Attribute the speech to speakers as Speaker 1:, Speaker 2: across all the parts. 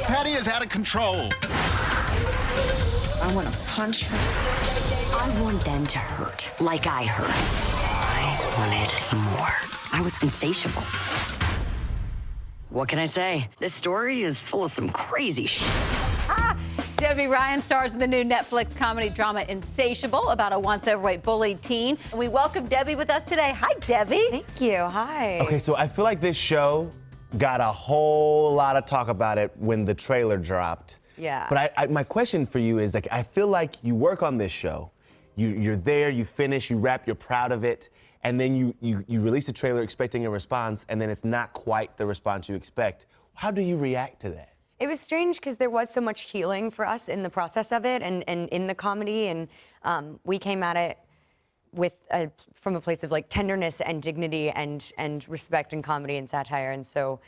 Speaker 1: Patty is out of control.
Speaker 2: I want to punch her.
Speaker 3: I want them to hurt, like I hurt. I wanted more. I was insatiable. What can I say? This story is full of some crazy shit.
Speaker 4: Debby Ryan stars in the new Netflix comedy drama Insatiable about a once overweight bullied teen. And we welcome Debby with us today. Hi, Debby.
Speaker 5: Thank you. Hi.
Speaker 6: Okay, so I feel like this show got a whole lot of talk about it when the trailer dropped.
Speaker 5: Yeah.
Speaker 6: But my question for you is, like, I feel like you work on this show, you're there, you finish, you wrap, you're proud of it, and then you release the trailer expecting a response, and then it's not quite the response you expect. How do you react to that?
Speaker 5: It was strange because there was so much healing for us in the process of it and in the comedy, and we came at it from a place of like tenderness and dignity and respect in comedy and satire. And so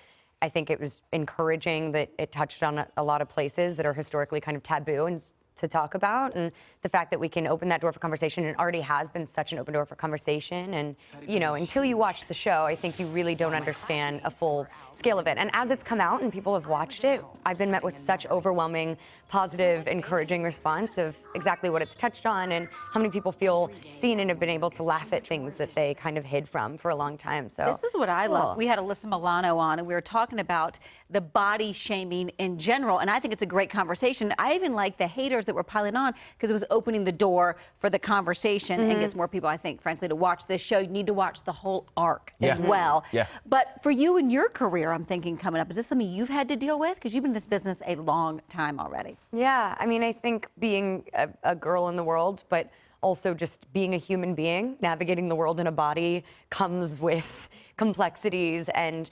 Speaker 5: I think it was encouraging that it touched on a lot of places that are historically kind of taboo and to talk about, and the fact that we can open that door for conversation, and it already has been such an open door for conversation. And you know, until you watch the show, I think you really don't understand a full scale of it. And as it's come out and people have watched it, I've been met with such overwhelming, positive, encouraging response of exactly what it's touched on, and how many people feel seen and have been able to laugh at things that they kind of hid from for a long time. So
Speaker 4: this is what I love. We had Alyssa Milano on, and we were talking about the body shaming in general, and I think it's a great conversation. I even like the haters that were piling on because it was opening the door for the conversation and gets more people, I think, frankly, to watch this show. You need to watch the whole arc as well. Yeah. But for you in your career, I'm thinking coming up, is this something you've had to deal with? Because you've been in this business a long time already.
Speaker 5: Yeah, I mean, I think being a girl in the world, but also just being a human being, navigating the world in a body comes with complexities, and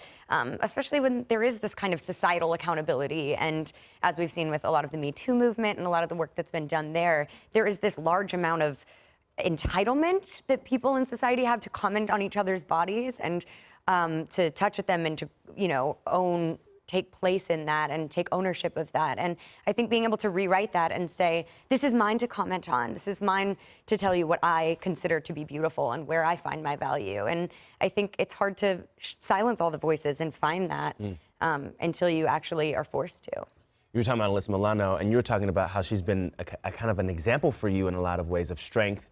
Speaker 5: especially when there is this kind of societal accountability. And as we've seen with a lot of the Me Too movement and a lot of the work that's been done there is this large amount of entitlement that people in society have to comment on each other's bodies and to touch at them and to, you know, take place in that and take ownership of that. And I think being able to rewrite that and say, this is mine to comment on, this is mine to tell you what I consider to be beautiful and where I find my value. And I think it's hard to silence all the voices and find that until you actually are forced to.
Speaker 6: You were talking about Alyssa Milano, and you were talking about how she's been a kind of an example for you in a lot of ways of strength.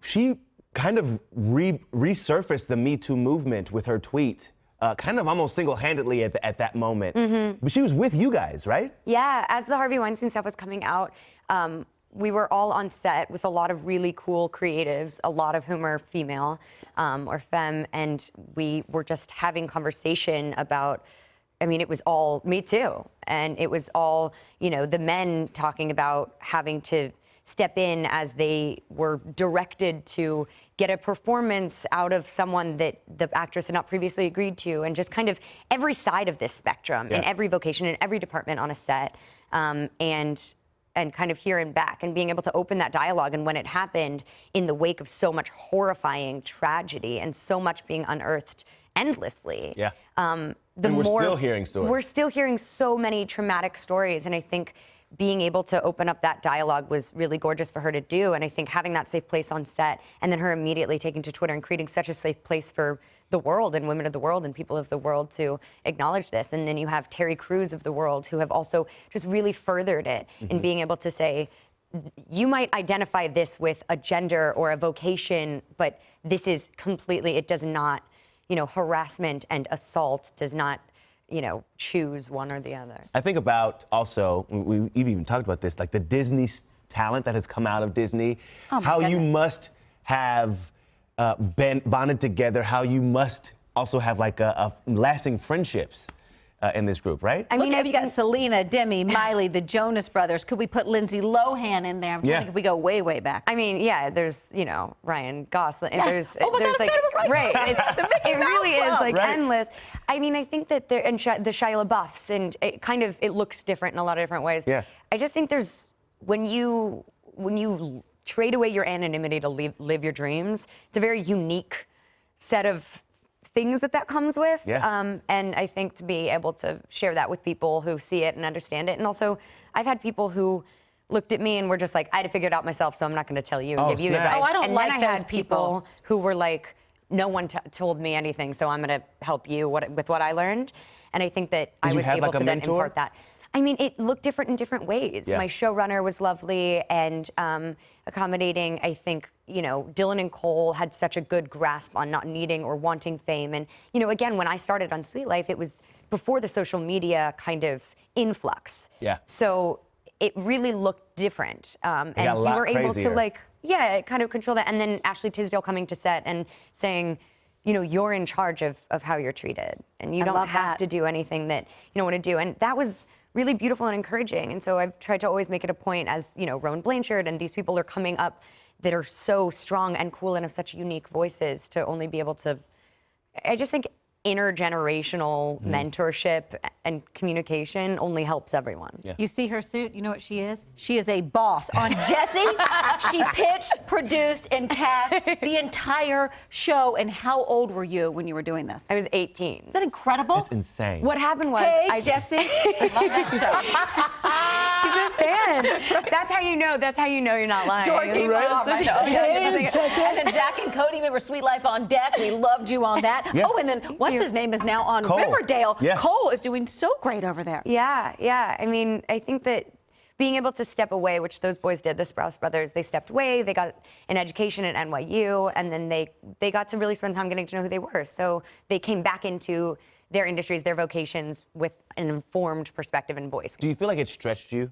Speaker 6: She kind of resurfaced the Me Too movement with her tweet. Kind of almost single-handedly at that moment. But she was with you guys, right?
Speaker 5: Yeah, as the Harvey Weinstein stuff was coming out, we were all on set with a lot of really cool creatives, a lot of whom are female or femme, and we were just having conversation about, I mean, it was all Me Too, and it was all, you know, the men talking about having to step in as they were directed to get a performance out of someone that the actress had not previously agreed to, and just kind of every side of this spectrum in every vocation, in every department on a set, and kind of here and back, and being able to open that dialogue. And when it happened in the wake of so much horrifying tragedy and so much being unearthed endlessly,
Speaker 6: we're still hearing stories.
Speaker 5: We're still hearing so many traumatic stories, and I think being able to open up that dialogue was really gorgeous for her to do. And I think having that safe place on set, and then her immediately taking to Twitter and creating such a safe place for the world and women of the world and people of the world to acknowledge this. And then you have Terry Crews of the world, who have also just really furthered it in being able to say, you might identify this with a gender or a vocation, but this is completely, it does not, you know, harassment and assault does not, you know, choose one or the other.
Speaker 6: I think about also, we've even talked about this, like the Disney talent that has come out of Disney, how you must have been bonded together, how you must also have like a lasting friendships in this group, right?
Speaker 4: I mean, you got Selena, Demi, Miley, the Jonas Brothers. Could we put Lindsay Lohan in there? I'm trying to think if we go way, way back.
Speaker 5: I mean, yeah, there's, you know, Ryan Gosling.
Speaker 4: Yes.
Speaker 5: There's like, right. It really is like endless. I mean, I think that there, and the Shia LaBeoufs, and it looks different in a lot of different ways.
Speaker 6: Yeah.
Speaker 5: I just think there's, when you trade away your anonymity to live your dreams, it's a very unique set of things that comes with.
Speaker 6: Yeah.
Speaker 5: And I think to be able to share that with people who see it and understand it. And also, I've had people who looked at me and were just like, I had to figure it out myself, so I'm not going to tell you and give you advice.
Speaker 4: Oh, I don't
Speaker 5: and
Speaker 4: like
Speaker 5: then I
Speaker 4: those
Speaker 5: had people who were like, no one told me anything, so I'm going to help you with what I learned. And I think that I was able to then impart that. I mean, it looked different in different ways.
Speaker 6: Yeah.
Speaker 5: My showrunner was lovely and accommodating. I think, you know, Dylan and Cole had such a good grasp on not needing or wanting fame. And, you know, again, when I started on Sweet Life, it was before the social media kind of influx.
Speaker 6: Yeah.
Speaker 5: So it really looked different. And
Speaker 6: got a
Speaker 5: you
Speaker 6: lot
Speaker 5: were able
Speaker 6: crazier.
Speaker 5: to, like, yeah, kind of control that. And then Ashley Tisdale coming to set and saying, you know, you're in charge of how you're treated. And you don't have to do anything that you don't want to do. And that was really beautiful and encouraging. And so I've tried to always make it a point as, you know, Rowan Blanchard and these people are coming up that are so strong and cool and have such unique voices to only be able to, I just think intergenerational mentorship and communication only helps everyone.
Speaker 6: Yeah.
Speaker 4: You see her suit, you know what she is? She is a boss. On Jessie, she pitched, produced, and cast the entire show. And how old were you when you were doing this?
Speaker 5: I was 18.
Speaker 4: Is that incredible?
Speaker 6: It's insane.
Speaker 5: What happened was,
Speaker 4: Hey, Jessie. I love that
Speaker 5: she's a fan. That's how you know. That's how you know you're not lying.
Speaker 4: Dorky mom. I know. And then Zach and Cody, remember Sweet Life on Deck? We loved you on that.
Speaker 6: Yeah.
Speaker 4: Oh, and then what's his name is now on
Speaker 6: Cole.
Speaker 4: Riverdale.
Speaker 6: Yeah.
Speaker 4: Cole is doing so great over there.
Speaker 5: Yeah. I mean, I think that being able to step away, which those boys did, the Sprouse brothers, they stepped away, they got an education at NYU, and then they got to really spend time getting to know who they were. So they came back into their industries, their vocations with an informed perspective and voice.
Speaker 6: Do you feel like it stretched you?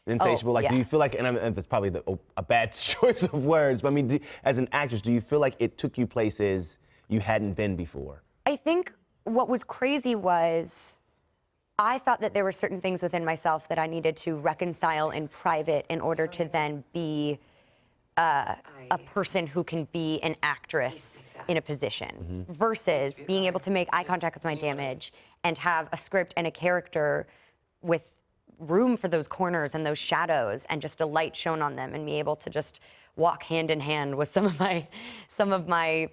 Speaker 6: Insatiable? Like,
Speaker 5: yeah.
Speaker 6: do you feel like, and that's probably a bad choice of words, but I mean, as an actress, do you feel like it took you places you hadn't been before?
Speaker 5: I think what was crazy was I thought that there were certain things within myself that I needed to reconcile in private in order to then be a person who can be an actress in a position versus being able to make eye contact with my damage and have a script and a character with room for those corners and those shadows and just a light shown on them and be able to just walk hand in hand with some of my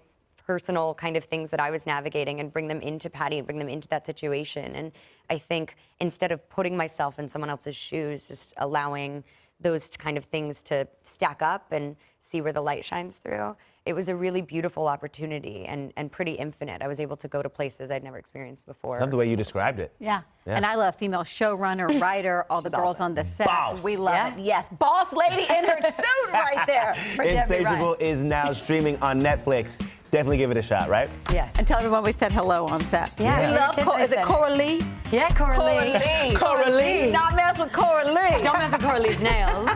Speaker 5: personal kind of things that I was navigating and bring them into Patty and bring them into that situation. And I think instead of putting myself in someone else's shoes, just allowing those kind of things to stack up and see where the light shines through, it was a really beautiful opportunity and pretty infinite. I was able to go to places I'd never experienced before.
Speaker 6: I love the way you described it.
Speaker 4: Yeah. And I love female showrunner, writer, all the girls
Speaker 5: awesome.
Speaker 4: on the set.
Speaker 6: Boss.
Speaker 4: We love it. Yes, boss lady in her suit right there for Debby
Speaker 6: Insatiable
Speaker 4: Ryan.
Speaker 6: is now streaming on Netflix. Definitely give it a shot, right?
Speaker 5: Yes.
Speaker 4: And tell everyone we said hello on set.
Speaker 5: Yeah.
Speaker 4: We love is it Coralie?
Speaker 5: Yeah, Coralie.
Speaker 4: Coralie.
Speaker 6: Coralie.
Speaker 4: Not mess with Coralie.
Speaker 5: Don't mess with Coralie's nails.